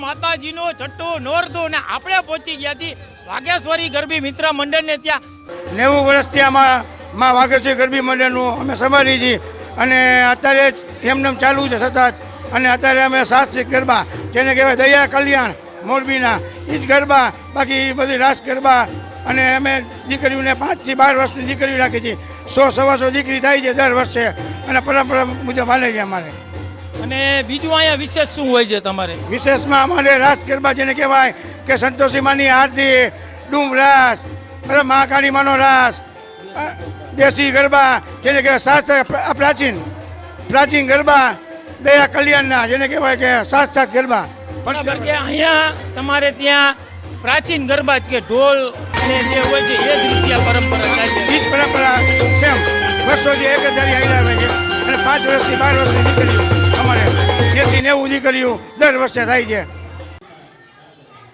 માતાજીનો છઠ્ઠું નોરતું અને આપણે પહોંચી ગયા છીએ વાઘેશ્વરી ગરબી મિત્ર મંડળને ત્યાં 90 વર્ષથી આમાં માં વાઘેશ્વરી ગરબી મંડળનું અમે સંભાળી છીએ અને અત્યારે એમને ચાલુ છે સતત. અને અત્યારે અમે સાહસિક ગરબા જેને કહેવાય દયા કલ્યાણ મોરબીના એ જ ગરબા, બાકી બધી રાસ ગરબા. અને અમે દીકરીઓને 5 થી 12 વર્ષની દીકરીઓ રાખી છીએ. 100-125 દીકરી થાય છે દર વર્ષે અને પરંપરા મુજબ હાલે છે અમારે. અને બીજું અહીંયા વિશેષ શું હોય છે તમારે? વિશેષમાં અમારે રાસ ગરબા જેને કહેવાય કે સંતોષી માની આરતી, ડૂમ રાસ, બરાબર, મહાકાળી માનો રાસ, દેશી ગરબા જેને કહેવાય પ્રાચીન ગરબા, દયા કલ્યાણના જેને કહેવાય કે સાત ગરબા. બરાબર કે અહીંયા તમારે ત્યાં પ્રાચીન ગરબા જ કે ઢોલ ને જે હોય છે એ જ રીતે પરંપરા ચાલે એ જ પરંપરા સેમ વર્ષોથી એક જ ધારી આવી આવે છે. અને 5 વર્ષથી 12 વર્ષની દીકરીઓ અમારે 80-90 દીકરીઓ દર વર્ષે થાય છે.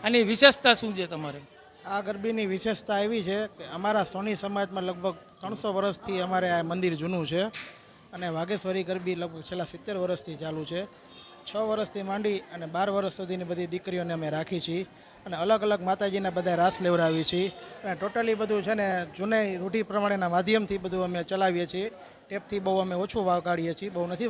આની વિશેષતા શું છે તમારે? આ ગરબીની વિશેષતા એવી છે કે અમારા સોની સમાજમાં લગભગ 300 વર્ષથી અમારે આ મંદિર જૂનું છે અને વાઘેશ્વરી ગરબી લગભગ છેલ્લા 70 વર્ષથી ચાલુ છે. 6 વર્ષથી માંડી અને 12 વર્ષ સુધીની બધી દીકરીઓને અમે રાખી છીએ અને અલગ અલગ માતાજીના બધા રાસ લેવડાવીએ છીએ અને ટોટલી બધું છે ને જૂની રૂઢિ પ્રમાણેના માધ્યમથી બધું અમે ચલાવીએ છીએ. ટેપથી બહુ અમે ઓછું વગાડીએ છીએ, બહુ નથી